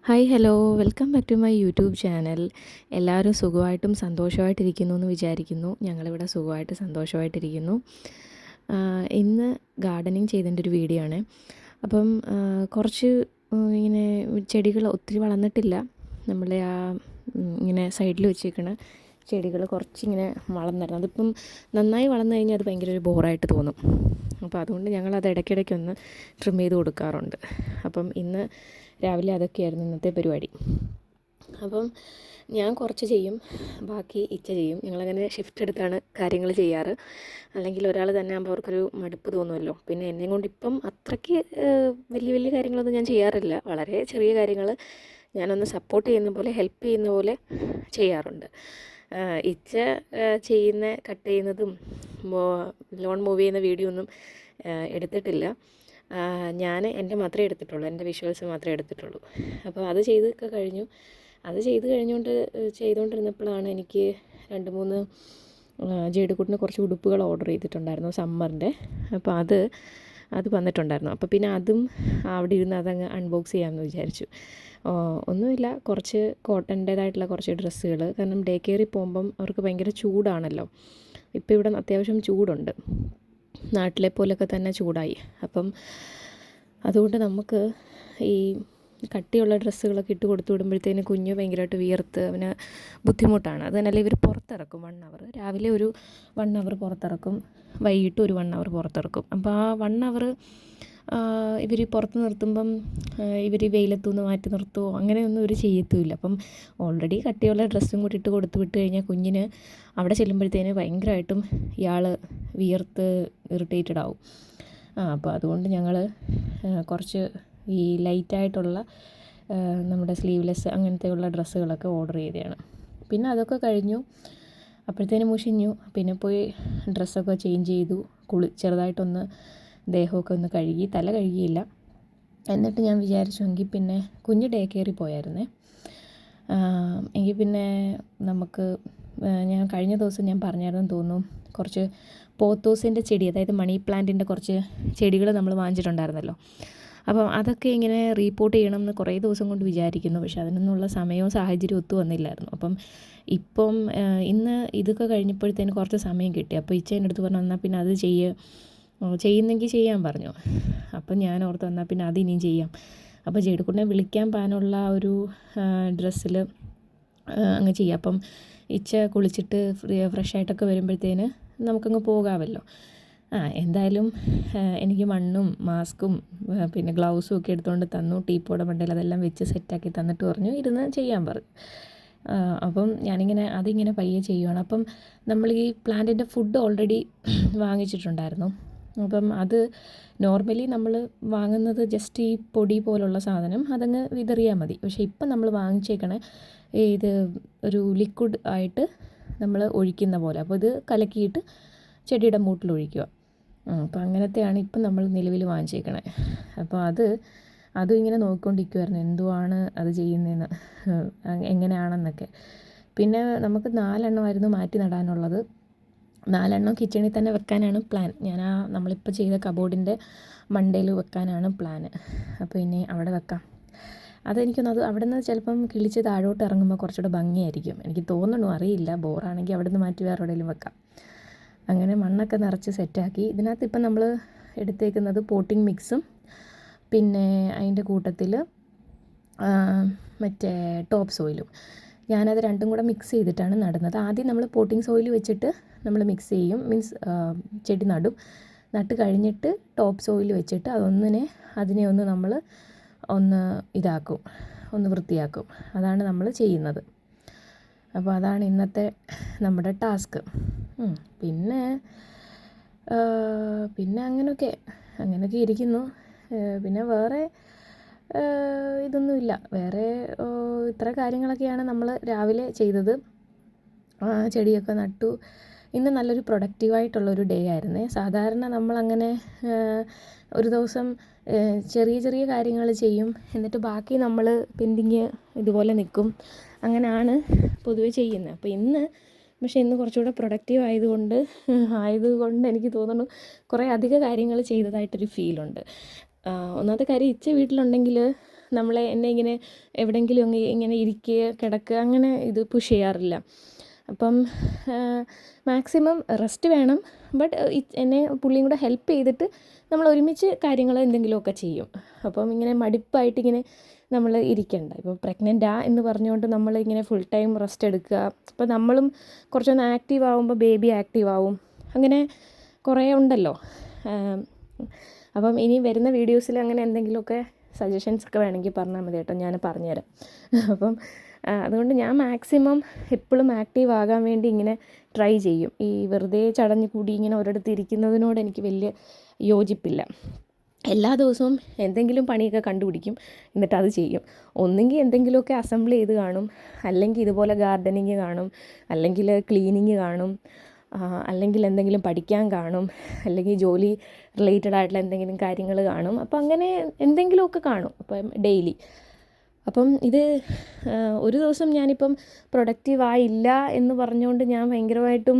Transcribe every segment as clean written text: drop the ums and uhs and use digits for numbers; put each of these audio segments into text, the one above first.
Hi hello welcome back to my YouTube channel. എല്ലാവരും സുഖമായിട്ടും സന്തോഷമായിട്ടിരിക്കുന്നു എന്ന് വിചാരിക്കുന്നു. ഞങ്ങളിവിടെ സുഖമായിട്ട് സന്തോഷമായിട്ടിരിക്കുന്നു. ഇന്ന് ഗാർഡനിങ് ചെയ്തതിൻ്റെ ഒരു വീഡിയോ ആണ്. അപ്പം കുറച്ച് ഇങ്ങനെ ചെടികൾ ഒത്തിരി വളർന്നിട്ടില്ല. നമ്മളെ ഇങ്ങനെ സൈഡിൽ വെച്ചേക്കണ ചെടികൾ കുറച്ചിങ്ങനെ വളർന്നിരുന്നു. അതിപ്പം നന്നായി വളർന്നു കഴിഞ്ഞാൽ അത് ഭയങ്കര ഒരു ബോറായിട്ട് തോന്നും. അപ്പോൾ അതുകൊണ്ട് ഞങ്ങളത് ഇടയ്ക്കിടയ്ക്കൊന്ന് ട്രിം ചെയ്ത് കൊടുക്കാറുണ്ട്. അപ്പം ഇന്ന് രാവിലെ അതൊക്കെയായിരുന്നു ഇന്നത്തെ പരിപാടി. അപ്പം ഞാൻ കുറച്ച് ചെയ്യും, ബാക്കി ഇച്ച ചെയ്യും. ഞങ്ങളങ്ങനെ ഷിഫ്റ്റ് എടുത്താണ് കാര്യങ്ങൾ ചെയ്യാറ്. അല്ലെങ്കിൽ ഒരാൾ തന്നെ ആകുമ്പോൾ അവർക്കൊരു മടുപ്പ് തോന്നുമല്ലോ. പിന്നെ എന്നെ കൊണ്ട് ഇപ്പം അത്രയ്ക്ക് വലിയ വലിയ കാര്യങ്ങളൊന്നും ഞാൻ ചെയ്യാറില്ല. വളരെ ചെറിയ കാര്യങ്ങൾ ഞാനൊന്ന് സപ്പോർട്ട് ചെയ്യുന്ന പോലെ, ഹെൽപ്പ് ചെയ്യുന്ന പോലെ ചെയ്യാറുണ്ട്. ഇച്ച ചെയ്യുന്ന കട്ട് ചെയ്യുന്നതും ലോൺ മൂവ് ചെയ്യുന്ന വീഡിയോ ഒന്നും എടുത്തിട്ടില്ല. ഞാൻ എൻ്റെ മാത്രമേ എടുത്തിട്ടുള്ളൂ, എൻ്റെ വിഷ്വൽസ് മാത്രമേ എടുത്തിട്ടുള്ളൂ. അപ്പോൾ അത് ചെയ്തൊക്കെ കഴിഞ്ഞു. അത് ചെയ്തുകൊണ്ടിരുന്നപ്പോഴാണ് എനിക്ക് 2-3 ജേഡുക്കുട്ടിന് കുറച്ച് ഉടുപ്പുകൾ ഓർഡർ ചെയ്തിട്ടുണ്ടായിരുന്നു സമ്മറിൻ്റെ. അപ്പോൾ അത് വന്നിട്ടുണ്ടായിരുന്നു. അപ്പോൾ പിന്നെ അതും അവിടെ ഇരുന്ന് അതങ്ങ് അൺബോക്സ് ചെയ്യാമെന്ന് വിചാരിച്ചു. ഒന്നുമില്ല, കുറച്ച് കോട്ടൻ്റേതായിട്ടുള്ള കുറച്ച് ഡ്രസ്സുകൾ. കാരണം ഡേ കെയറിൽ പോകുമ്പം അവർക്ക് ഭയങ്കര ചൂടാണല്ലോ. ഇപ്പോൾ ഇവിടെ അത്യാവശ്യം ചൂടുണ്ട്, നാട്ടിലെ പോലൊക്കെ തന്നെ ചൂടായി. അപ്പം അതുകൊണ്ട് നമുക്ക് ഈ കട്ടിയുള്ള ഡ്രസ്സുകളൊക്കെ ഇട്ട് കൊടുത്തു വിടുമ്പോഴത്തേന് കുഞ്ഞ് ഭയങ്കരമായിട്ട് വിയർത്ത് അവന് ബുദ്ധിമുട്ടാണ്. അത് തന്നെയല്ല, ഇവർ പുറത്തിറക്കും 1 അവർ. രാവിലെ ഒരു 1 അവർ പുറത്തിറക്കും, വൈകിട്ട് ഒരു 1 അവർ പുറത്തിറക്കും. അപ്പോൾ ആ 1 അവർ ഇവർ പുറത്ത് നിർത്തുമ്പം ഇവർ വെയിലത്തുനിന്ന് മാറ്റി നിർത്തുമോ അങ്ങനെയൊന്നും ഇവർ ചെയ്യത്തുമില്ല. അപ്പം ഓൾറെഡി കട്ടിയുള്ള ഡ്രസ്സും കൂടി ഇട്ട് കൊടുത്ത് വിട്ട് കഴിഞ്ഞാൽ കുഞ്ഞിന് അവിടെ ചെല്ലുമ്പോഴത്തേന് ഭയങ്കരമായിട്ടും ഇയാൾ വിയർത്ത് ഇറിറ്റേറ്റഡ് ആവും. അപ്പോൾ അതുകൊണ്ട് ഞങ്ങൾ കുറച്ച് ഈ ലൈറ്റായിട്ടുള്ള നമ്മുടെ സ്ലീവ്ലെസ് അങ്ങനത്തെയുള്ള ഡ്രസ്സുകളൊക്കെ ഓർഡർ ചെയ്തതാണ്. പിന്നെ അതൊക്കെ കഴിഞ്ഞു, അപ്പോഴത്തേനും മുഷിഞ്ഞു. പിന്നെ പോയി ഡ്രസ്സൊക്കെ ചേഞ്ച് ചെയ്തു, ചെറുതായിട്ടൊന്ന് ദേഹമൊക്കെ ഒന്ന് കഴുകി, തല കഴുകിയില്ല. എന്നിട്ട് ഞാൻ വിചാരിച്ചു എങ്കിൽ പിന്നെ കുഞ്ഞ് ഡേ കെയറിൽ പോയായിരുന്നേ. എങ്കിൽ പിന്നെ നമുക്ക് ഞാൻ കഴിഞ്ഞ ദിവസം ഞാൻ പറഞ്ഞായിരുന്നു തോന്നുന്നു, കുറച്ച് പോത്തോസിൻ്റെ ചെടി, അതായത് മണി പ്ലാന്റിൻ്റെ കുറച്ച് ചെടികൾ നമ്മൾ വാങ്ങിച്ചിട്ടുണ്ടായിരുന്നല്ലോ. അപ്പം അതൊക്കെ ഇങ്ങനെ റീപ്പോർട്ട് ചെയ്യണം എന്ന് കുറേ ദിവസം കൊണ്ട് വിചാരിക്കുന്നു. പക്ഷെ അതിനൊന്നുള്ള സമയവും സാഹചര്യവും ഒത്തു വന്നില്ലായിരുന്നു. അപ്പം ഇപ്പം ഇന്ന് ഇതൊക്കെ കഴിഞ്ഞപ്പോഴത്തേന് കുറച്ച് സമയം കിട്ടി. അപ്പോൾ ഇച്ചേൻ്റെ അടുത്ത് പറഞ്ഞു, എന്നാൽ പിന്നെ അത് ചെയ്യുന്നെങ്കിൽ ചെയ്യാൻ പറഞ്ഞു. അപ്പം ഞാൻ ഓർത്ത് എന്നാൽ പിന്നെ അതിനിയും ചെയ്യാം. അപ്പോൾ ജേഡുക്കുട്ടിനെ വിളിക്കാൻ പാനുള്ള ഒരു ഡ്രസ്സിൽ അങ്ങ് ചെയ്യാം. അപ്പം ഇച്ച കുളിച്ചിട്ട് ഫ്രഷായിട്ടൊക്കെ വരുമ്പോഴത്തേന് നമുക്കങ്ങ് പോകാമല്ലോ. എന്തായാലും എനിക്ക് മണ്ണും മാസ്കും പിന്നെ ഗ്ലൗസും ഒക്കെ എടുത്തുകൊണ്ട് തന്നു. ടീപ്പോടെ മണ്ടയിൽ അതെല്ലാം വെച്ച് സെറ്റാക്കി തന്നിട്ട് പറഞ്ഞു ഇരുന്ന് ചെയ്യാൻ പറഞ്ഞു. അപ്പം ഞാനിങ്ങനെ അതിങ്ങനെ പയ്യെ ചെയ്യുവാണ്. അപ്പം നമ്മൾ ഈ പ്ലാന്റിൻ്റെ ഫുഡ് ഓൾറെഡി വാങ്ങിച്ചിട്ടുണ്ടായിരുന്നു. അപ്പം അത് നോർമലി നമ്മൾ വാങ്ങുന്നത് ജസ്റ്റ് ഈ പൊടി പോലുള്ള സാധനം അതങ്ങ് വിതറിയാൽ മതി. പക്ഷേ ഇപ്പം നമ്മൾ വാങ്ങിച്ചേക്കണേ ഇത് ഒരു ലിക്വിഡ് ആയിട്ട് നമ്മൾ ഒഴിക്കുന്ന പോലെ. അപ്പോൾ ഇത് കലക്കിയിട്ട് ചെടിയുടെ മൂട്ടിൽ ഒഴിക്കുക. അപ്പോൾ അങ്ങനത്തെയാണ് ഇപ്പം നമ്മൾ നിലവിൽ വാങ്ങിച്ചേക്കണേ. അപ്പോൾ അതും ഇങ്ങനെ നോക്കിക്കൊണ്ടിരിക്കുമായിരുന്നു എന്തുവാണ് അത് ചെയ്യുന്നതെന്ന്, എങ്ങനെയാണെന്നൊക്കെ. പിന്നെ നമുക്ക് 4 എണ്ണമായിരുന്നു മാറ്റി നടാനുള്ളത്. 4 എണ്ണം കിച്ചണിൽ തന്നെ വെക്കാനാണ് പ്ലാൻ. ഞാൻ നമ്മളിപ്പോൾ ചെയ്ത കബോർഡിൻ്റെ മണ്ടയിൽ വെക്കാനാണ് പ്ലാന്. അപ്പോൾ ഇനി അവിടെ വെക്കാം. അതെനിക്കൊന്നത് അവിടെ നിന്ന് ചിലപ്പം കിളിച്ച് താഴോട്ട് ഇറങ്ങുമ്പോൾ കുറച്ചുകൂടെ ഭംഗിയായിരിക്കും എനിക്ക് തോന്നണു, അറിയില്ല. ബോറാണെങ്കിൽ അവിടെ നിന്ന് മാറ്റി വേറെ എവിടെയെങ്കിലും വെക്കാം. അങ്ങനെ മണ്ണൊക്കെ നിറച്ച് സെറ്റാക്കി. ഇതിനകത്ത് ഇപ്പം നമ്മൾ എടുത്തേക്കുന്നത് പോട്ടിംഗ് മിക്സും പിന്നെ അതിൻ്റെ കൂട്ടത്തിൽ മറ്റേ ടോപ്പ് സോയിലും. ഞാനത് രണ്ടും കൂടെ മിക്സ് ചെയ്തിട്ടാണ് നടുന്നത്. ആദ്യം നമ്മൾ പോട്ടിംഗ് സോയിൽ വെച്ചിട്ട് നമ്മൾ മിക്സ് ചെയ്യും, മീൻസ് ചെടി നട്ട് കഴിഞ്ഞിട്ട് ടോപ്പ് സോയിൽ വെച്ചിട്ട് അതിനെ നമ്മൾ ഒന്ന് വൃത്തിയാക്കും. അതാണ് നമ്മൾ ചെയ്യുന്നത്. അപ്പോൾ അതാണ് ഇന്നത്തെ നമ്മുടെ ടാസ്ക്. പിന്നെ അങ്ങനെയൊക്കെ ഇരിക്കുന്നു. പിന്നെ വേറെ ഇതൊന്നുമില്ല. വേറെ ഇത്ര കാര്യങ്ങളൊക്കെയാണ് നമ്മൾ രാവിലെ ചെയ്തത്. ചെടിയൊക്കെ നട്ടു. ഇന്ന് നല്ലൊരു പ്രൊഡക്റ്റീവായിട്ടുള്ളൊരു ഡേ ആയിരുന്നേ. സാധാരണ നമ്മളങ്ങനെ ഒരു ദിവസം ചെറിയ ചെറിയ കാര്യങ്ങൾ ചെയ്യും, എന്നിട്ട് ബാക്കി നമ്മൾ പെൻഡിങ് ഇതുപോലെ നിൽക്കും. അങ്ങനെയാണ് പൊതുവെ ചെയ്യുന്നത്. അപ്പോൾ ഇന്ന് കുറച്ചുകൂടെ പ്രൊഡക്റ്റീവ് ആയതുകൊണ്ട് എനിക്ക് തോന്നുന്നു കുറേ അധിക കാര്യങ്ങൾ ചെയ്തതായിട്ടൊരു ഫീലുണ്ട്. ഒന്നാമത്തെ കാര്യം, ഇച്ച വീട്ടിലുണ്ടെങ്കിൽ എന്നെ ഇങ്ങനെ എവിടെയെങ്കിലും ഇങ്ങനെ ഇരിക്കുക കിടക്കുക അങ്ങനെ ഇത് പുഷ് ചെയ്യാറില്ല. അപ്പം മാക്സിമം റെസ്റ്റ് വേണം. ബട്ട് എന്നെ പുള്ളിയും കൂടെ ഹെൽപ്പ് ചെയ്തിട്ട് നമ്മൾ ഒരുമിച്ച് കാര്യങ്ങൾ എന്തെങ്കിലുമൊക്കെ ചെയ്യും. അപ്പം ഇങ്ങനെ മടിപ്പായിട്ടിങ്ങനെ നമ്മൾ ഇരിക്കണ്ട. ഇപ്പോൾ പ്രഗ്നൻ്റാ എന്ന് പറഞ്ഞുകൊണ്ട് നമ്മളിങ്ങനെ ഫുൾ ടൈം റെസ്റ്റ് എടുക്കുക. അപ്പോൾ നമ്മളും കുറച്ചൊന്ന് ആക്റ്റീവ് ആകുമ്പോൾ ബേബി ആക്റ്റീവ് ആവും. അങ്ങനെ കുറേ ഉണ്ടല്ലോ. അപ്പം ഇനി വരുന്ന വീഡിയോസിൽ അങ്ങനെ എന്തെങ്കിലുമൊക്കെ സജഷൻസൊക്കെ വേണമെങ്കിൽ പറഞ്ഞാൽ മതി കേട്ടോ, ഞാൻ പറഞ്ഞുതരാം. അപ്പം അതുകൊണ്ട് ഞാൻ മാക്സിമം എപ്പോഴും ആക്റ്റീവ് ആകാൻ വേണ്ടി ഇങ്ങനെ ട്രൈ ചെയ്യും. ഈ വെറുതെ ചടഞ്ഞ് കൂടി ഇങ്ങനെ ഒരിടത്ത് ഇരിക്കുന്നതിനോട് എനിക്ക് വലിയ യോജിപ്പില്ല. എല്ലാ ദിവസവും എന്തെങ്കിലും പണിയൊക്കെ കണ്ടുപിടിക്കും, എന്നിട്ട് അത് ചെയ്യും. ഒന്നെങ്കിൽ എന്തെങ്കിലുമൊക്കെ അസംബിൾ ചെയ്ത് കാണും, അല്ലെങ്കിൽ ഇതുപോലെ ഗാർഡനിങ് കാണും, അല്ലെങ്കിൽ ക്ലീനിങ് കാണും, അല്ലെങ്കിൽ എന്തെങ്കിലും പഠിക്കാൻ കാണും, അല്ലെങ്കിൽ ജോലി റിലേറ്റഡ് ആയിട്ടുള്ള എന്തെങ്കിലും കാര്യങ്ങൾ കാണും. അപ്പോൾ അങ്ങനെ എന്തെങ്കിലുമൊക്കെ കാണും അപ്പം ഡെയിലി. അപ്പം ഇത് ഒരു ദിവസം ഞാനിപ്പം പ്രൊഡക്റ്റീവായില്ല എന്ന് പറഞ്ഞുകൊണ്ട് ഞാൻ ഭയങ്കരമായിട്ടും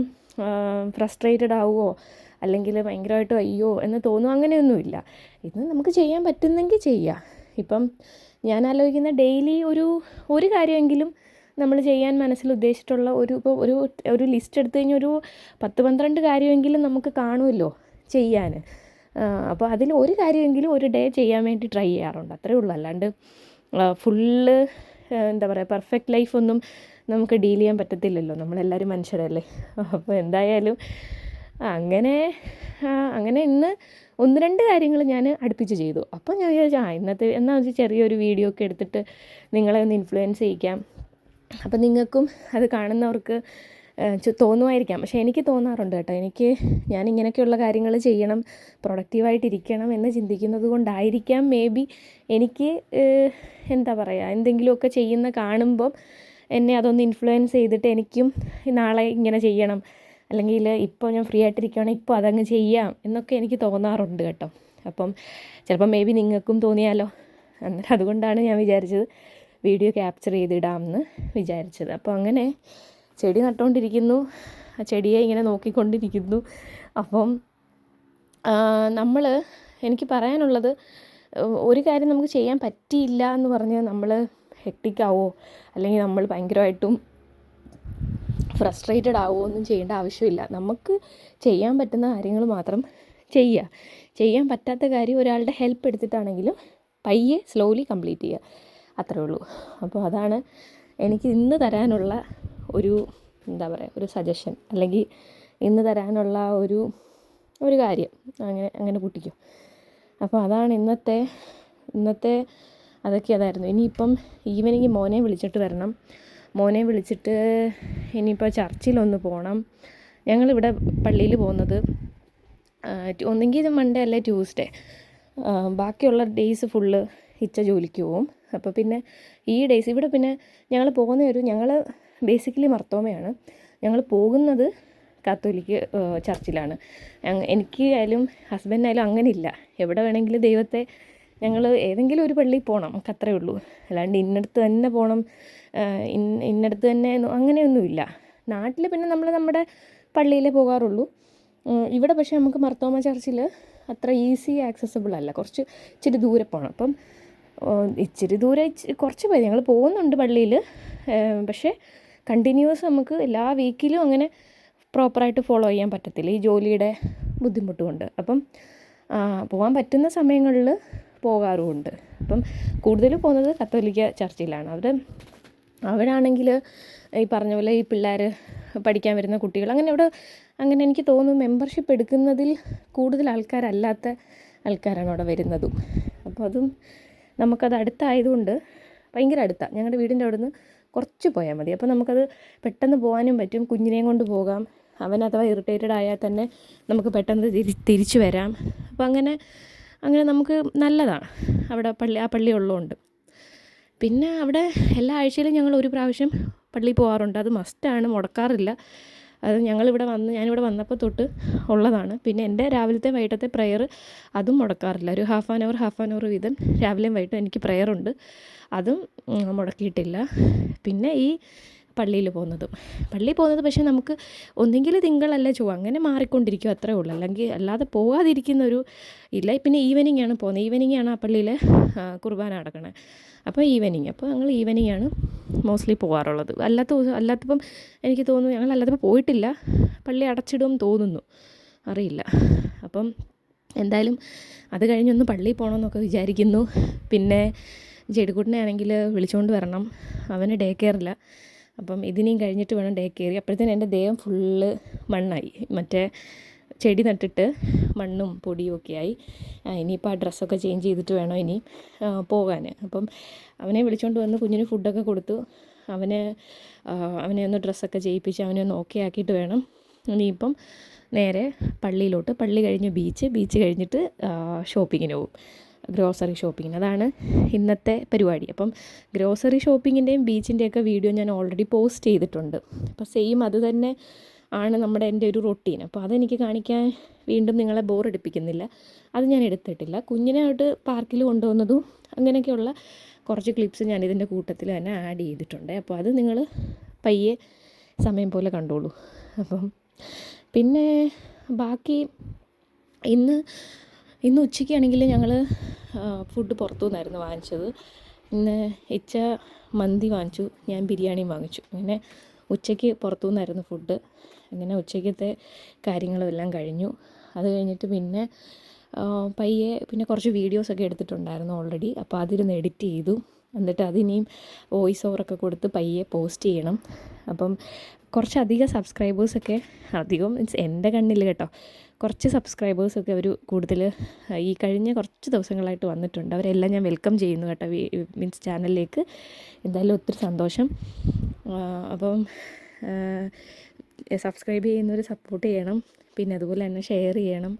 ഫ്രസ്ട്രേറ്റഡ് ആവുമോ അല്ലെങ്കിൽ ഭയങ്കരമായിട്ടും അയ്യോ എന്ന് തോന്നും, അങ്ങനെയൊന്നുമില്ല. ഇത് നമുക്ക് ചെയ്യാൻ പറ്റുന്നെങ്കിൽ ചെയ്യുക. ഇപ്പം ഞാൻ ആലോചിക്കുന്ന ഡെയിലി ഒരു കാര്യമെങ്കിലും നമ്മൾ ചെയ്യാൻ മനസ്സിൽ ഉദ്ദേശിച്ചിട്ടുള്ള ഒരു ലിസ്റ്റ് എടുത്തു കഴിഞ്ഞാൽ ഒരു 10-12 കാര്യമെങ്കിലും നമുക്ക് കാണുമല്ലോ ചെയ്യാൻ. അപ്പോൾ അതിൽ ഒരു കാര്യമെങ്കിലും ഒരു ഡേ ചെയ്യാൻ വേണ്ടി ട്രൈ ചെയ്യാറുണ്ട്, അത്രയേ ഉള്ളൂ. അല്ലാണ്ട് ഫുള്ള് എന്താ പറയുക പെർഫെക്റ്റ് ലൈഫൊന്നും നമുക്ക് ഡീൽ ചെയ്യാൻ പറ്റത്തില്ലല്ലോ, നമ്മളെല്ലാവരും മനുഷ്യരല്ലേ. അപ്പോൾ എന്തായാലും അങ്ങനെ ഇന്ന് 1-2 കാര്യങ്ങൾ ഞാൻ അടുപ്പിച്ച് ചെയ്തു. അപ്പോൾ ഞാൻ വിചാരിച്ചു ഇന്നത്തെ എന്നാൽ ചെറിയൊരു വീഡിയോ ഒക്കെ എടുത്തിട്ട് നിങ്ങളെ ഒന്ന് ഇൻഫ്ലുവൻസ് ചെയ്യിക്കാം. അപ്പോൾ നിങ്ങൾക്കും അത് കാണുന്നവർക്ക് തോന്നുമായിരിക്കാം. പക്ഷേ എനിക്ക് തോന്നാറുണ്ട് കേട്ടോ. ഞാൻ ഇങ്ങനെയൊക്കെയുള്ള കാര്യങ്ങൾ ചെയ്യണം, പ്രൊഡക്റ്റീവായിട്ടിരിക്കണം എന്ന് ചിന്തിക്കുന്നത് കൊണ്ടായിരിക്കാം മേ ബി എനിക്ക് എന്താ പറയുക എന്തെങ്കിലുമൊക്കെ ചെയ്യുന്ന കാണുമ്പം എന്നെ അതൊന്ന് ഇൻഫ്ലുവൻസ് ചെയ്തിട്ട് എനിക്കും നാളെ ഇങ്ങനെ ചെയ്യണം, അല്ലെങ്കിൽ ഇപ്പോൾ ഞാൻ ഫ്രീ ആയിട്ടിരിക്കുകയാണെങ്കിൽ ഇപ്പോൾ അതങ്ങ് ചെയ്യാം എന്നൊക്കെ എനിക്ക് തോന്നാറുണ്ട് കേട്ടോ. അപ്പം ചിലപ്പോൾ മേ ബി നിങ്ങൾക്കും തോന്നിയാലോ. അന്നേരം അതുകൊണ്ടാണ് ഞാൻ വിചാരിച്ചത് വീഡിയോ ക്യാപ്ചർ ചെയ്തിടാമെന്ന് വിചാരിച്ചത്. അപ്പോൾ അങ്ങനെ ചെടി നട്ടുകൊണ്ടിരിക്കുന്നു, ആ ചെടിയെ ഇങ്ങനെ നോക്കിക്കൊണ്ടിരിക്കുന്നു. അപ്പം എനിക്ക് പറയാനുള്ളത്, ഒരു കാര്യം നമുക്ക് ചെയ്യാൻ പറ്റിയില്ല എന്ന് പറഞ്ഞ് നമ്മൾ ഹെക്ടിക്കാവോ അല്ലെങ്കിൽ നമ്മൾ ഭയങ്കരമായിട്ടും ഫ്രസ്ട്രേറ്റഡ് ആവുമോ ഒന്നും ചെയ്യേണ്ട ആവശ്യമില്ല. നമുക്ക് ചെയ്യാൻ പറ്റുന്ന കാര്യങ്ങൾ മാത്രം ചെയ്യുക. ചെയ്യാൻ പറ്റാത്ത കാര്യം ഒരാളുടെ ഹെൽപ്പ് എടുത്തിട്ടാണെങ്കിലും പയ്യെ സ്ലോലി കംപ്ലീറ്റ് ചെയ്യുക, അത്രേ ഉള്ളൂ. അപ്പോൾ അതാണ് എനിക്ക് ഇന്ന് തരാനുള്ള ഒരു സജഷൻ, അല്ലെങ്കിൽ ഇന്ന് തരാനുള്ള ഒരു കാര്യം. അങ്ങനെ കൂട്ടിക്കും. അപ്പോൾ അതാണ് ഇന്നത്തെ അതൊക്കെ അതായിരുന്നു. ഇനിയിപ്പം ഈവനിങ് മോനെ വിളിച്ചിട്ട് വരണം. മോനെ വിളിച്ചിട്ട് ഇനിയിപ്പോൾ ചർച്ചിലൊന്ന് പോകണം. ഞങ്ങളിവിടെ പള്ളിയിൽ പോകുന്നത് ഒന്നെങ്കിൽ മൺഡേ അല്ലെ ട്യൂസ്ഡേ. ബാക്കിയുള്ള ഡേയ്സ് ഫുള്ള് ഇച്ച ജോലിക്ക് പോവും. അപ്പോൾ പിന്നെ ഈ ഡേയ്സ് ഇവിടെ പിന്നെ ഞങ്ങൾ ബേസിക്കലി മർത്തോമയാണ്. ഞങ്ങൾ പോകുന്നത് കാത്തോലിക്ക് ചർച്ചിലാണ്. എനിക്ക് ആയാലും ഹസ്ബൻഡിനായാലും അങ്ങനെയില്ല. എവിടെ വേണമെങ്കിലും ദൈവത്തെ ഞങ്ങൾ ഏതെങ്കിലും ഒരു പള്ളിയിൽ പോകണം, നമുക്ക് അത്രയേ ഉള്ളൂ. അല്ലാണ്ട് ഇന്നടത്ത് തന്നെ പോകണം, ഇന്നടത്ത് തന്നെ അങ്ങനെയൊന്നുമില്ല. നാട്ടിൽ പിന്നെ നമ്മൾ നമ്മുടെ പള്ളിയിലേ പോകാറുള്ളൂ. ഇവിടെ പക്ഷേ നമുക്ക് മർത്തോമ ചർച്ചിൽ അത്ര ഈസി ആക്സസബിൾ അല്ല, ഇച്ചിരി ദൂരെ പോകണം. അപ്പം ഇച്ചിരി ദൂരെ കുറച്ച് പേര് ഞങ്ങൾ പോകുന്നുണ്ട് പള്ളിയിൽ. പക്ഷേ കണ്ടിന്യൂസ് നമുക്ക് എല്ലാ വീക്കിലും അങ്ങനെ പ്രോപ്പറായിട്ട് ഫോളോ ചെയ്യാൻ പറ്റത്തില്ല, ഈ ജോലിയുടെ ബുദ്ധിമുട്ട് കൊണ്ട്. അപ്പം പോകാൻ പറ്റുന്ന സമയങ്ങളിൽ പോകാറുമുണ്ട്. അപ്പം കൂടുതലും പോകുന്നത് കത്തോലിക്ക ചർച്ചിലാണ്. അവിടാണെങ്കിൽ ഈ പറഞ്ഞ പോലെ ഈ പിള്ളേർ പഠിക്കാൻ വരുന്ന കുട്ടികൾ അങ്ങനെ എനിക്ക് തോന്നുന്നു മെമ്പർഷിപ്പ് എടുക്കുന്നതിൽ കൂടുതൽ ആൾക്കാരല്ലാത്ത ആൾക്കാരാണ് അവിടെ വരുന്നതും. അപ്പോൾ അതും നമുക്കത് അടുത്തായതുകൊണ്ട്, ഭയങ്കര അടുത്താണ്, ഞങ്ങളുടെ വീടിൻ്റെ അവിടെ നിന്ന് കുറച്ച് പോയാൽ മതി. അപ്പോൾ നമുക്കത് പെട്ടെന്ന് പോകാനും പറ്റും, കുഞ്ഞിനെയും കൊണ്ട് പോകാം. അവൻ അഥവാ ഇറിറ്റേറ്റഡ് ആയാൽ തന്നെ നമുക്ക് പെട്ടെന്ന് തിരിച്ചു വരാം. അപ്പോൾ അങ്ങനെ നമുക്ക് നല്ലതാണ് അവിടെ ആ പള്ളി ഉള്ളതുകൊണ്ട്. പിന്നെ അവിടെ എല്ലാ ആഴ്ചയിലും ഞങ്ങൾ ഒരു പ്രാവശ്യം പള്ളിയിൽ പോകാറുണ്ട്. അത് മസ്റ്റാണ്, മുടക്കാറില്ല. അത് ഞാനിവിടെ വന്നപ്പോൾ തൊട്ട് ഉള്ളതാണ്. പിന്നെ എൻ്റെ രാവിലത്തെ വൈകിട്ടത്തെ പ്രെയർ അതും മുടക്കാറില്ല. ഒരു ഹാഫ് ആൻ അവർ വീതം രാവിലെയും വൈകിട്ടും എനിക്ക് പ്രെയറുണ്ട്, അതും മുടക്കിയിട്ടില്ല. പിന്നെ ഈ പള്ളിയിൽ പോകുന്നത് പക്ഷേ നമുക്ക് ഒന്നെങ്കിൽ തിങ്കളല്ല ചൊവ്വ അങ്ങനെ മാറിക്കൊണ്ടിരിക്കും, അത്രേ ഉള്ളൂ. അല്ലെങ്കിൽ അല്ലാതെ പോകാതിരിക്കുന്നൊരു ഇല്ല. പിന്നെ ഈവനിങ് ആണ് പോകുന്നത്. ഈവനിങ് ആണ് ആ പള്ളിയിൽ കുർബാന നടക്കണത്. അപ്പോൾ ഈവനിങ്, അപ്പോൾ ഞങ്ങൾ ഈവനിങ് ആണ് മോസ്റ്റ്ലി പോകാറുള്ളത്. അല്ലാത്തപ്പം എനിക്ക് തോന്നുന്നു ഞങ്ങൾ അല്ലാത്തപ്പോൾ പോയിട്ടില്ല. പള്ളി അടച്ചിടുമെന്ന് തോന്നുന്നു, അറിയില്ല. അപ്പം എന്തായാലും അത് കഴിഞ്ഞൊന്ന് പള്ളിയിൽ പോകണമെന്നൊക്കെ വിചാരിക്കുന്നു. പിന്നെ ജെടിക്കുട്ടനെ ആണെങ്കിൽ വിളിച്ചുകൊണ്ട് വരണം, അവന് ഡേ കെയറില്ല. അപ്പം ഇതിനെയും കഴിഞ്ഞിട്ട് വേണം ഡേ കെയറി. അപ്പോഴത്തേനും എൻ്റെ ദേഹം ഫുള്ള് മണ്ണായി, മറ്റേ ചെടി നട്ടിട്ട് മണ്ണും പൊടിയും ഒക്കെ ആയി. ഇനിയിപ്പോൾ ആ ഡ്രസ്സൊക്കെ ചേഞ്ച് ചെയ്തിട്ട് വേണം ഇനി പോകാൻ. അപ്പം അവനെ വിളിച്ചുകൊണ്ട് വന്ന് കുഞ്ഞിന് ഫുഡൊക്കെ കൊടുത്തു. അവനെ ഒന്ന് ഡ്രസ്സൊക്കെ ചെയ്യിപ്പിച്ച് അവനെ ഒന്ന് ഓക്കെ ആക്കിയിട്ട് വേണം ഇനിയിപ്പം നേരെ പള്ളിയിലോട്ട്. പള്ളി കഴിഞ്ഞ് ബീച്ച് കഴിഞ്ഞിട്ട് ഷോപ്പിങ്ങിന് പോകും, ഗ്രോസറി ഷോപ്പിങ്ങിന്. അതാണ് ഇന്നത്തെ പരിപാടി. അപ്പം ഗ്രോസറി ഷോപ്പിങ്ങിൻ്റെയും ബീച്ചിൻ്റെയൊക്കെ വീഡിയോ ഞാൻ ഓൾറെഡി പോസ്റ്റ് ചെയ്തിട്ടുണ്ട്. അപ്പോൾ സെയിം അത് തന്നെ ആണ് എൻ്റെ ഒരു റൊട്ടീൻ. അപ്പോൾ അതെനിക്ക് കാണിക്കാൻ വീണ്ടും നിങ്ങളെ ബോറടിപ്പിക്കുന്നില്ല, അത് ഞാൻ എടുത്തിട്ടില്ല. കുഞ്ഞിനായിട്ട് പാർക്കിൽ കൊണ്ടുപോകുന്നതും അങ്ങനെയൊക്കെയുള്ള കുറച്ച് ക്ലിപ്സ് ഞാൻ ഇതിൻ്റെ കൂട്ടത്തിൽ തന്നെ ആഡ് ചെയ്തിട്ടുണ്ട്. അപ്പോൾ അത് നിങ്ങൾ പയ്യെ സമയം പോലെ കണ്ടോളൂ. അപ്പം പിന്നെ ബാക്കി ഇന്ന് ഉച്ചയ്ക്കാണെങ്കിൽ ഞങ്ങൾ ഫുഡ് പുറത്തു നിന്നായിരുന്നു വാങ്ങിച്ചത്. ഇന്ന് ഇച്ച മന്തി വാങ്ങിച്ചു, ഞാൻ ബിരിയാണിയും വാങ്ങിച്ചു. അങ്ങനെ ഉച്ചയ്ക്ക് പുറത്തു നിന്നായിരുന്നു ഫുഡ്. അങ്ങനെ ഉച്ചയ്ക്കത്തെ കാര്യങ്ങളും എല്ലാം കഴിഞ്ഞു. അത് കഴിഞ്ഞിട്ട് പിന്നെ പയ്യെ പിന്നെ കുറച്ച് വീഡിയോസൊക്കെ എടുത്തിട്ടുണ്ടായിരുന്നു ഓൾറെഡി. അപ്പോൾ അതിരുന്ന് എഡിറ്റ് ചെയ്തു. എന്നിട്ട് അതിനെയും വോയിസ് ഓവറൊക്കെ കൊടുത്ത് പയ്യെ പോസ്റ്റ് ചെയ്യണം. അപ്പം കുറച്ചധികം സബ്സ്ക്രൈബേഴ്സൊക്കെ, അധികം മീൻസ് എൻ്റെ കണ്ണിൽ കേട്ടോ, കുറച്ച് സബ്സ്ക്രൈബേഴ്സൊക്കെ അവർ കൂടുതൽ ഈ കഴിഞ്ഞ കുറച്ച് ദിവസങ്ങളായിട്ട് വന്നിട്ടുണ്ട്. അവരെല്ലാം ഞാൻ വെൽക്കം ചെയ്യുന്നു കേട്ടോ, മീൻസ് ചാനലിലേക്ക്. എന്തായാലും ഒത്തിരി സന്തോഷം. അപ്പം സബ്സ്ക്രൈബ് ചെയ്യുന്നവർ സപ്പോർട്ട് ചെയ്യണം. പിന്നെ അതുപോലെ തന്നെ ഷെയർ ചെയ്യണം.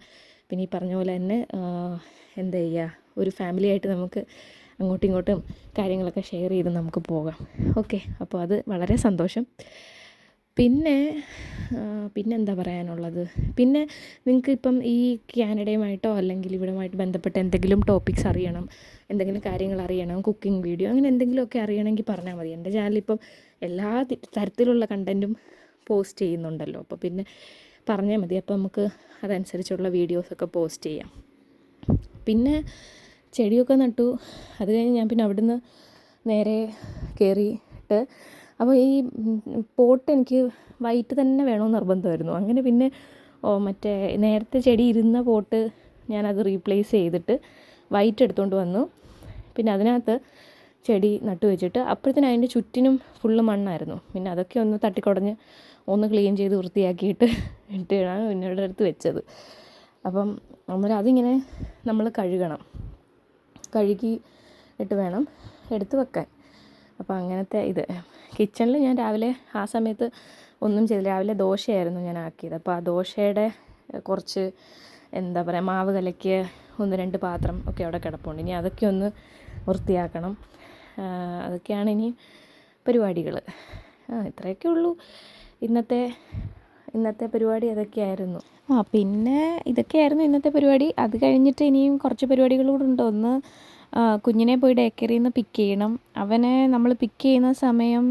പിന്നെ ഈ പറഞ്ഞ പോലെ തന്നെ എന്താ ചെയ്യുക, ഒരു ഫാമിലി ആയിട്ട് നമുക്ക് അങ്ങോട്ടും ഇങ്ങോട്ടും കാര്യങ്ങളൊക്കെ ഷെയർ ചെയ്ത് നമുക്ക് പോകാം. ഓക്കെ, അപ്പോൾ അത് വളരെ സന്തോഷം. പിന്നെ എന്താ പറയാനുള്ളത്, പിന്നെ നിങ്ങൾക്ക് ഇപ്പം ഈ കാനഡയുമായിട്ടോ അല്ലെങ്കിൽ ഇവിടുമായിട്ട് ബന്ധപ്പെട്ട എന്തെങ്കിലും ടോപ്പിക്സ് അറിയണം, എന്തെങ്കിലും കാര്യങ്ങൾ അറിയണം, കുക്കിംഗ് വീഡിയോ അങ്ങനെ എന്തെങ്കിലുമൊക്കെ അറിയണമെങ്കിൽ പറഞ്ഞാൽ മതി. എൻ്റെ ചാനലിപ്പം എല്ലാ തരത്തിലുള്ള കണ്ടൻറ്റും പോസ്റ്റ് ചെയ്യുന്നുണ്ടല്ലോ. അപ്പോൾ പിന്നെ പറഞ്ഞാൽ മതി, അപ്പോൾ നമുക്ക് അതനുസരിച്ചുള്ള വീഡിയോസൊക്കെ പോസ്റ്റ് ചെയ്യാം. പിന്നെ ചെടിയൊക്കെ നട്ടു. അത് കഴിഞ്ഞ് ഞാൻ പിന്നെ അവിടുന്ന് നേരെ കയറിയിട്ട്, അപ്പോൾ ഈ പോട്ട് എനിക്ക് വൈറ്റ് തന്നെ വേണമെന്ന് നിർബന്ധമായിരുന്നു. അങ്ങനെ പിന്നെ മറ്റേ നേരത്തെ ചെടി ഇരുന്ന പോട്ട് ഞാനത് റീപ്ലേസ് ചെയ്തിട്ട് വൈറ്റ് എടുത്തുകൊണ്ട് വന്നു. പിന്നെ അതിനകത്ത് ചെടി നട്ടു വെച്ചിട്ട് അപ്പോഴത്തേനും അതിൻ്റെ ചുറ്റിനും ഫുള്ള് മണ്ണായിരുന്നു. പിന്നെ അതൊക്കെ ഒന്ന് തട്ടിക്കുടഞ്ഞ് ഒന്ന് ക്ലീൻ ചെയ്ത് വൃത്തിയാക്കിയിട്ട് ഇട്ടാണ് പിന്നെ ഇവിടെ അടുത്ത് വെച്ചത്. അപ്പം അതിങ്ങനെ നമ്മൾ കഴുകി ഇട്ട് വേണം എടുത്ത് വെക്കാൻ. അപ്പോൾ അങ്ങനത്തെ ഇത് കിച്ചണിൽ ഞാൻ രാവിലെ ആ സമയത്ത് ഒന്നും ചെയ്തില്ല. രാവിലെ ദോശയായിരുന്നു ഞാൻ ആക്കിയത്. അപ്പോൾ ആ ദോശയുടെ കുറച്ച് എന്താ പറയുക, മാവ് കലക്കിയ 1-2 പാത്രം ഒക്കെ അവിടെ കിടപ്പുണ്ട്. ഇനി അതൊക്കെ ഒന്ന് വൃത്തിയാക്കണം. അതൊക്കെയാണ് ഇനി പരിപാടികൾ. ഇത്രയൊക്കെ ഉള്ളൂ ഇന്നത്തെ പരിപാടി. അതൊക്കെയായിരുന്നു. പിന്നെ ഇതൊക്കെയായിരുന്നു ഇന്നത്തെ പരിപാടി. അത് കഴിഞ്ഞിട്ട് ഇനിയും കുറച്ച് പരിപാടികളൂടെ ഉണ്ട്. ഒന്ന് കുഞ്ഞിനെ പോയി ഡേ കെയറിൽ നിന്ന് പിക്ക് ചെയ്യണം. അവനെ നമ്മൾ പിക്ക് ചെയ്യുന്ന സമയം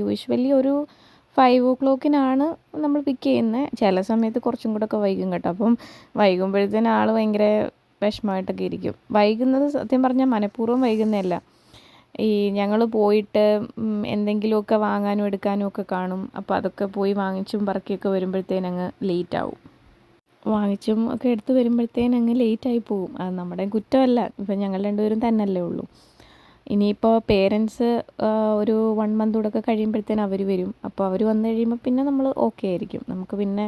യൂഷ്വലി ഒരു 5 o'clock നമ്മൾ പിക്ക് ചെയ്യുന്നത്. ചില സമയത്ത് കുറച്ചും കൂടെ ഒക്കെ വൈകും കേട്ടോ. അപ്പം വൈകുമ്പോഴത്തേനും ആൾ ഭയങ്കര വിഷമമായിട്ടൊക്കെ ഇരിക്കും. വൈകുന്നത് സത്യം പറഞ്ഞാൽ മനഃപൂർവ്വം വൈകുന്നതല്ല. ഈ ഞങ്ങൾ പോയിട്ട് എന്തെങ്കിലുമൊക്കെ വാങ്ങാനും എടുക്കാനും ഒക്കെ കാണും. അപ്പോൾ അതൊക്കെ പോയി വാങ്ങിച്ചും പറക്കിയൊക്കെ വരുമ്പോഴത്തേനങ്ങ് ലേറ്റ് ആവും. വാങ്ങിച്ചും ഒക്കെ എടുത്ത് വരുമ്പോഴത്തേനങ്ങ് ലേറ്റായി പോവും. അത് നമ്മുടെ കുറ്റമല്ല. ഇപ്പം ഞങ്ങൾ രണ്ടുപേരും തന്നെയല്ലേ ഉള്ളൂ. ഇനിയിപ്പോൾ പേരൻസ് ഒരു 1 month കൂടെ ഒക്കെ കഴിയുമ്പോഴത്തേനും അവർ വരും. അപ്പോൾ അവർ വന്നു കഴിയുമ്പോൾ പിന്നെ നമ്മൾ ഓക്കെ ആയിരിക്കും. നമുക്ക് പിന്നെ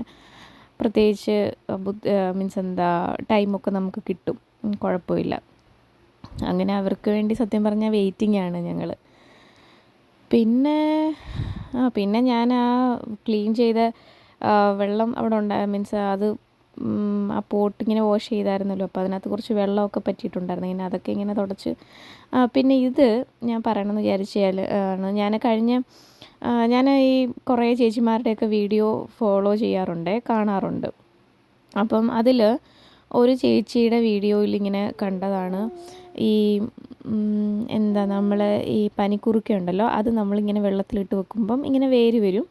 പ്രത്യേകിച്ച് മീൻസ് ടൈമൊക്കെ നമുക്ക് കിട്ടും, കുഴപ്പമില്ല. അങ്ങനെ അവർക്ക് വേണ്ടി സത്യം പറഞ്ഞാൽ വെയിറ്റിംഗ് ആണ് ഞങ്ങൾ. പിന്നെ ഞാൻ ആ ക്ലീൻ ചെയ്ത വെള്ളം അവിടെ മീൻസ് അത് ആ പോട്ട് ഇങ്ങനെ വാഷ് ചെയ്തായിരുന്നല്ലോ. അപ്പോൾ അതിനകത്ത് കുറച്ച് വെള്ളമൊക്കെ പറ്റിയിട്ടുണ്ടായിരുന്നു. ഇങ്ങനെ അതൊക്കെ ഇങ്ങനെ തുടച്ച്. പിന്നെ ഇത് ഞാൻ പറയണമെന്ന് വിചാരിച്ചാൽ ഞാൻ ഈ കുറേ ചേച്ചിമാരുടെയൊക്കെ വീഡിയോ ഫോളോ കാണാറുണ്ട്. അപ്പം അതിൽ ഒരു ചേച്ചിയുടെ വീഡിയോയിൽ ഇങ്ങനെ കണ്ടതാണ്, ഈ എന്താ നമ്മൾ ഈ പനിക്കുറുക്ക ഉണ്ടല്ലോ, അത് നമ്മളിങ്ങനെ വെള്ളത്തിലിട്ട് വെക്കുമ്പം ഇങ്ങനെ വേര് വരും.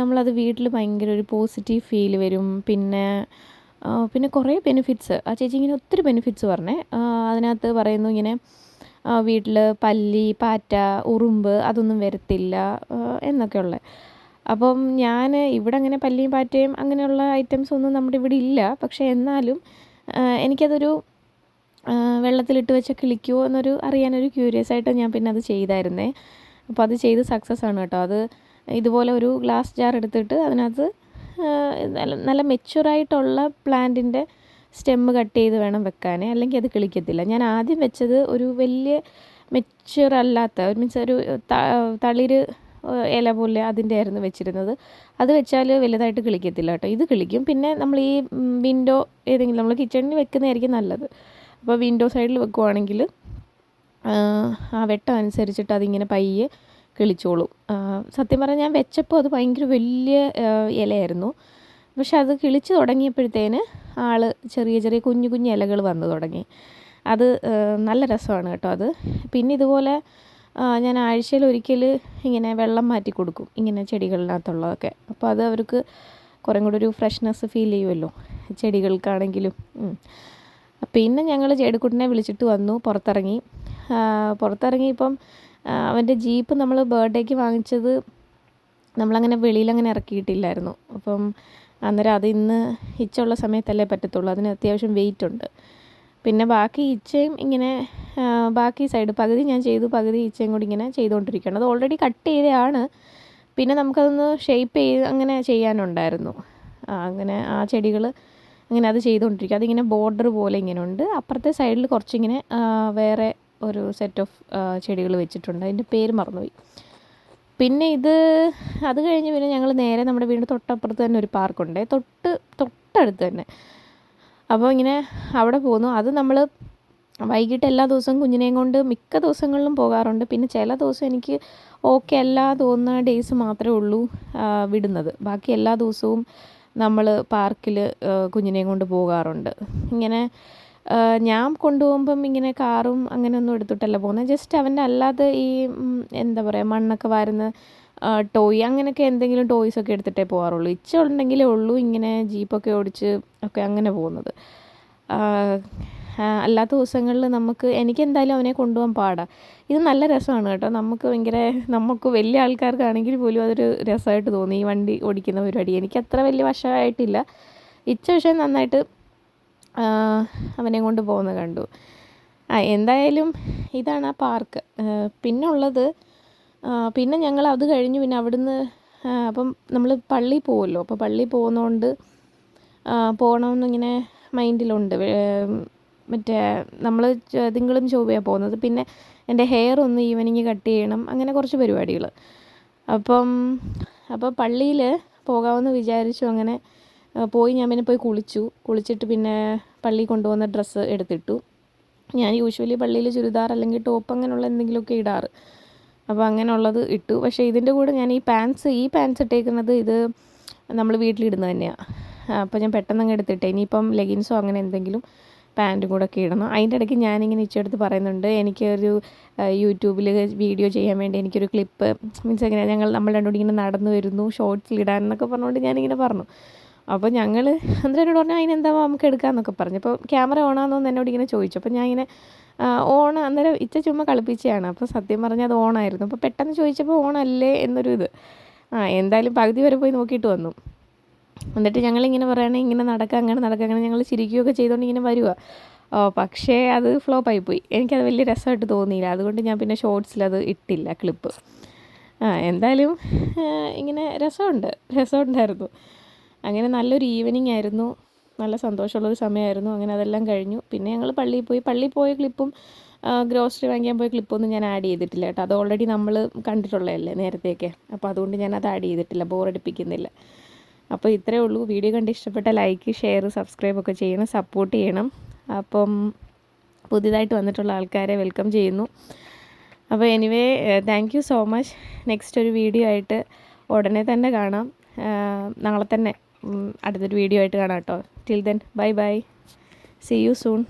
നമ്മളത് വീട്ടിൽ ഭയങ്കര ഒരു പോസിറ്റീവ് ഫീൽ വരും. പിന്നെ കുറേ ബെനിഫിറ്റ്സ് ആ ചേച്ചി ഇങ്ങനെ ഒത്തിരി ബെനിഫിറ്റ്സ് പറഞ്ഞേ. അതിനകത്ത് പറയുന്നു ഇങ്ങനെ വീട്ടിൽ പല്ലി, പാറ്റ, ഉറുമ്പ് അതൊന്നും വരത്തില്ല എന്നൊക്കെയുള്ള. അപ്പം ഞാൻ ഇവിടെ അങ്ങനെ പല്ലിയും പാറ്റയും അങ്ങനെയുള്ള ഐറ്റംസ് ഒന്നും നമ്മുടെ ഇവിടെ ഇല്ല. പക്ഷേ എന്നാലും എനിക്കതൊരു വെള്ളത്തിലിട്ട് വെച്ച് കിളിക്കുമോ എന്നൊരു അറിയാനൊരു ക്യൂരിയസ് ആയിട്ട് ഞാൻ പിന്നെ അത് ചെയ്തായിരുന്നേ. അപ്പോൾ അത് ചെയ്ത് സക്സസ് ആണ് കേട്ടോ. അത് ഇതുപോലെ ഒരു ഗ്ലാസ് ജാർ എടുത്തിട്ട് അതിനകത്ത് നല്ല മെച്യൂറായിട്ടുള്ള പ്ലാന്റിൻ്റെ സ്റ്റെമ്മ് കട്ട് ചെയ്ത് വേണം വെക്കാൻ, അല്ലെങ്കിൽ അത് കിളിക്കത്തില്ല. ഞാൻ ആദ്യം വെച്ചത് ഒരു വലിയ മെച്യൂർ അല്ലാത്ത ഒരു മീൻസ് ഒരു തളിര് ഇല പോലെ അതിൻ്റെ ആയിരുന്നു വെച്ചിരുന്നത്. അത് വെച്ചാൽ വലുതായിട്ട് കിളിക്കത്തില്ല കേട്ടോ. ഇത് കിളിക്കും. പിന്നെ നമ്മൾ ഈ വിൻഡോ ഏതെങ്കിലും നമ്മൾ കിച്ചണിൽ വെക്കുന്നതായിരിക്കും നല്ലത്. അപ്പോൾ വിൻഡോ സൈഡിൽ വെക്കുവാണെങ്കിൽ ആ വെട്ടം അനുസരിച്ചിട്ട് അതിങ്ങനെ പയ്യെ കിളിച്ചോളും. സത്യം പറഞ്ഞാൽ ഞാൻ വെച്ചപ്പോൾ അത് ഭയങ്കര വലിയ ഇലയായിരുന്നു. പക്ഷെ അത് കിളിച്ച് തുടങ്ങിയപ്പോഴത്തേന് ചെറിയ ചെറിയ കുഞ്ഞു കുഞ്ഞു ഇലകൾ വന്നു തുടങ്ങി. അത് നല്ല രസമാണ് കേട്ടോ അത്. പിന്നെ ഇതുപോലെ ഞാൻ ആഴ്ചയിൽ ഒരിക്കൽ ഇങ്ങനെ വെള്ളം മാറ്റി കൊടുക്കും ഇങ്ങനെ ചെടികളിനകത്തുള്ളതൊക്കെ. അപ്പോൾ അത് അവർക്ക് കുറേ കൂടെ ഒരു ഫ്രഷ്നെസ് ഫീൽ ചെയ്യുമല്ലോ ചെടികൾക്കാണെങ്കിലും. പിന്നെ ഞങ്ങൾ ജേഡുക്കുട്ടനെ വിളിച്ചിട്ട് വന്നു, പുറത്തിറങ്ങി. ഇപ്പം അവൻ്റെ ജീപ്പ് നമ്മൾ ബർത്ത്ഡേക്ക് വാങ്ങിച്ചത് നമ്മളങ്ങനെ വെളിയിലങ്ങനെ ഇറക്കിയിട്ടില്ലായിരുന്നു. അപ്പം അന്നേരം അത് ഇന്ന് ഇച്ചുള്ള സമയത്തല്ലേ പറ്റത്തുള്ളൂ. അതിന് അത്യാവശ്യം വെയിറ്റ് ഉണ്ട്. പിന്നെ ബാക്കി ഇച്ചയും ഇങ്ങനെ ബാക്കി സൈഡ് പകുതി ഞാൻ ചെയ്തു, പകുതി ഇച്ചയും കൂടി ഇങ്ങനെ ചെയ്തുകൊണ്ടിരിക്കുകയാണ്. അത് ഓൾറെഡി കട്ട് ചെയ്തതാണ്. പിന്നെ നമുക്കതൊന്ന് ഷേപ്പ് ചെയ്ത് അങ്ങനെ ചെയ്യാനുണ്ടായിരുന്നു. അങ്ങനെ ആ ചെടികൾ അങ്ങനെ അത് ചെയ്തുകൊണ്ടിരിക്കുക. അതിങ്ങനെ ബോർഡർ പോലെ ഇങ്ങനെ ഉണ്ട്. അപ്പുറത്തെ സൈഡിൽ കുറച്ചിങ്ങനെ വേറെ ഒരു സെറ്റ് ഓഫ് ചെടികൾ വെച്ചിട്ടുണ്ട്. അതിൻ്റെ പേര് മറന്നുപോയി. പിന്നെ അത് കഴിഞ്ഞ് പിന്നെ ഞങ്ങൾ നേരെ നമ്മുടെ വീടിൻ്റെ തൊട്ടപ്പുറത്ത് തന്നെ ഒരു പാർക്കുണ്ട്, തൊട്ടടുത്ത് തന്നെ. അപ്പോൾ ഇങ്ങനെ അവിടെ പോന്നു. അത് നമ്മൾ വൈകിട്ട് എല്ലാ ദിവസവും കുഞ്ഞിനെയും കൊണ്ട് മിക്ക ദിവസങ്ങളിലും പോകാറുണ്ട്. പിന്നെ ചില ദിവസം എനിക്ക് ഓക്കെ അല്ല തോന്നുന്ന ഡേയ്സ് മാത്രമേ ഉള്ളൂ വിടുന്നത്. ബാക്കി എല്ലാ ദിവസവും നമ്മൾ പാർക്കിൽ കുഞ്ഞിനെയും കൊണ്ട് പോകാറുണ്ട്. ഇങ്ങനെ ഞാൻ കൊണ്ടുപോകുമ്പം ഇങ്ങനെ കാറും അങ്ങനെയൊന്നും എടുത്തിട്ടല്ല പോകുന്നത്. ജസ്റ്റ് അവൻ്റെ അല്ലാതെ ഈ എന്താ പറയുക മണ്ണൊക്കെ വാരുന്ന ടോയ് അങ്ങനെയൊക്കെ എന്തെങ്കിലും ടോയ്സൊക്കെ എടുത്തിട്ടേ പോകാറുള്ളൂ. ഉണ്ടെങ്കിലേ ഉള്ളൂ ഇങ്ങനെ ജീപ്പൊക്കെ ഓടിച്ച് ഒക്കെ അങ്ങനെ പോകുന്നത്. അല്ലാത്ത ദിവസങ്ങളിൽ എനിക്കെന്തായാലും അവനെ കൊണ്ടുപോകാൻ പാടാണ്. ഇത് നല്ല രസമാണ് കേട്ടോ. നമുക്ക് വലിയ ആൾക്കാർക്കാണെങ്കിൽ പോലും അതൊരു രസമായിട്ട് തോന്നി ഈ വണ്ടി ഓടിക്കുന്ന പരിപാടി. എനിക്കത്ര വലിയ വശമായിട്ടില്ല. പക്ഷേ നന്നായിട്ട് അവനെ കൊണ്ട് പോകുന്നത് കണ്ടു. എന്തായാലും ഇതാണ് ആ പാർക്ക്. പിന്നെ ഞങ്ങൾ അത് കഴിഞ്ഞ് പിന്നെ അവിടുന്ന് അപ്പം നമ്മൾ പള്ളിയിൽ പോകുമല്ലോ. അപ്പോൾ പള്ളിയിൽ പോകുന്നതുകൊണ്ട് പോകണമെന്നിങ്ങനെ മൈൻഡിലുണ്ട്. മറ്റേ നമ്മൾ തിങ്കളും ചൊവ്വയാണ് പോകുന്നത്. പിന്നെ എൻ്റെ ഹെയർ ഒന്ന് ഈവനിങ് കട്ട് ചെയ്യണം, അങ്ങനെ കുറച്ച് പരിപാടികൾ. അപ്പോൾ പള്ളിയിൽ പോകാമെന്ന് വിചാരിച്ചു. അങ്ങനെ ഞാൻ പിന്നെ പോയി കുളിച്ചിട്ട് പിന്നെ പള്ളിയിൽ കൊണ്ടുപോകുന്ന ഡ്രസ്സ് എടുത്തിട്ടു. ഞാൻ യൂഷ്വലി പള്ളിയിൽ ചുരിദാർ അല്ലെങ്കിൽ ടോപ്പ് അങ്ങനെയുള്ള എന്തെങ്കിലുമൊക്കെ ഇടാറ്. അപ്പോൾ അങ്ങനെയുള്ളത് ഇട്ടു. പക്ഷേ ഇതിൻ്റെ കൂടെ ഞാൻ ഈ പാൻസ് ഇട്ടേക്കുന്നത് ഇത് നമ്മൾ വീട്ടിലിടുന്നത് തന്നെയാണ്. അപ്പോൾ ഞാൻ പെട്ടെന്ന് എടുത്തിട്ടേ. ഇനിയിപ്പം ലെഗിൻസോ അങ്ങനെ എന്തെങ്കിലും പാൻറ്റും കൂടെ ഒക്കെ ഇടണം. അതിൻ്റെ ഇടയ്ക്ക് ഞാനിങ്ങനെ ഇച്ചെടുത്ത് പറയുന്നുണ്ട്, എനിക്കൊരു യൂട്യൂബിൽ വീഡിയോ ചെയ്യാൻ വേണ്ടി എനിക്കൊരു ക്ലിപ്പ് മീൻസ് എങ്ങനെ നമ്മൾ രണ്ടുകൂടി ഇങ്ങനെ നടന്നു വരുന്നു ഷോർട്സിലിടാൻ എന്നൊക്കെ പറഞ്ഞുകൊണ്ട് ഞാനിങ്ങനെ പറഞ്ഞു. അപ്പോൾ ഞങ്ങൾ എന്നോട് പറഞ്ഞു അതിനെന്താ നമുക്ക് എടുക്കാമെന്നൊക്കെ പറഞ്ഞു. അപ്പോൾ ക്യാമറ ഓണാണെന്ന് എന്നോട് ഇങ്ങനെ ചോദിച്ചു. അപ്പോൾ ഞാൻ ഇങ്ങനെ അന്നേരം ചുമ്മാ കളിപ്പിച്ചതാണ്. അപ്പോൾ സത്യം പറഞ്ഞാൽ അത് ഓണായിരുന്നു. അപ്പോൾ പെട്ടെന്ന് ചോദിച്ചപ്പോൾ ഓണല്ലേ എന്നൊരു ഇത്. എന്തായാലും പകുതി വരെ പോയി നോക്കിയിട്ട് വന്നു. എന്നിട്ട് ഞങ്ങളിങ്ങനെ പറയുകയാണെങ്കിൽ ഇങ്ങനെ നടക്കുക ഞങ്ങൾ ചിരിക്കുകയൊക്കെ ചെയ്തുകൊണ്ട് ഇങ്ങനെ വരുക. പക്ഷേ അത് ഫ്ലോപ്പായിപ്പോയി. എനിക്കത് വലിയ രസമായിട്ട് തോന്നിയില്ല. അതുകൊണ്ട് ഞാൻ പിന്നെ ഷോർട്സിലത് ഇട്ടില്ല ക്ലിപ്പ്. എന്തായാലും ഇങ്ങനെ രസമുണ്ടായിരുന്നു. അങ്ങനെ നല്ലൊരു ഈവനിങ് ആയിരുന്നു. നല്ല സന്തോഷമുള്ളൊരു സമയമായിരുന്നു. അങ്ങനെ അതെല്ലാം കഴിഞ്ഞു. പിന്നെ ഞങ്ങൾ പള്ളിയിൽ പോയ ക്ലിപ്പും ഗ്രോസറി വാങ്ങിക്കാൻ പോയ ക്ലിപ്പൊന്നും ഞാൻ ആഡ് ചെയ്തിട്ടില്ല കേട്ടോ. അത് ഓൾറെഡി നമ്മൾ കണ്ടിട്ടുള്ളതല്ലേ നേരത്തെയൊക്കെ. അപ്പോൾ അതുകൊണ്ട് ഞാനത് ആഡ് ചെയ്തിട്ടില്ല, ബോറടിപ്പിക്കുന്നില്ല. അപ്പോൾ ഇത്രയേ ഉള്ളൂ. വീഡിയോ കണ്ട് ഇഷ്ടപ്പെട്ട ലൈക്ക്, ഷെയർ, സബ്സ്ക്രൈബ് ഒക്കെ ചെയ്യണം, സപ്പോർട്ട് ചെയ്യണം. അപ്പം പുതിയതായിട്ട് വന്നിട്ടുള്ള ആൾക്കാരെ വെൽക്കം ചെയ്യുന്നു. അപ്പോൾ anyway thank you so much. Next ഒരു വീഡിയോ ആയിട്ട് ഉടനെ തന്നെ കാണാം. നാളെ തന്നെ അടുത്തൊരു വീഡിയോ ആയിട്ട് കാണാം കേട്ടോ. Till then bye. See you soon.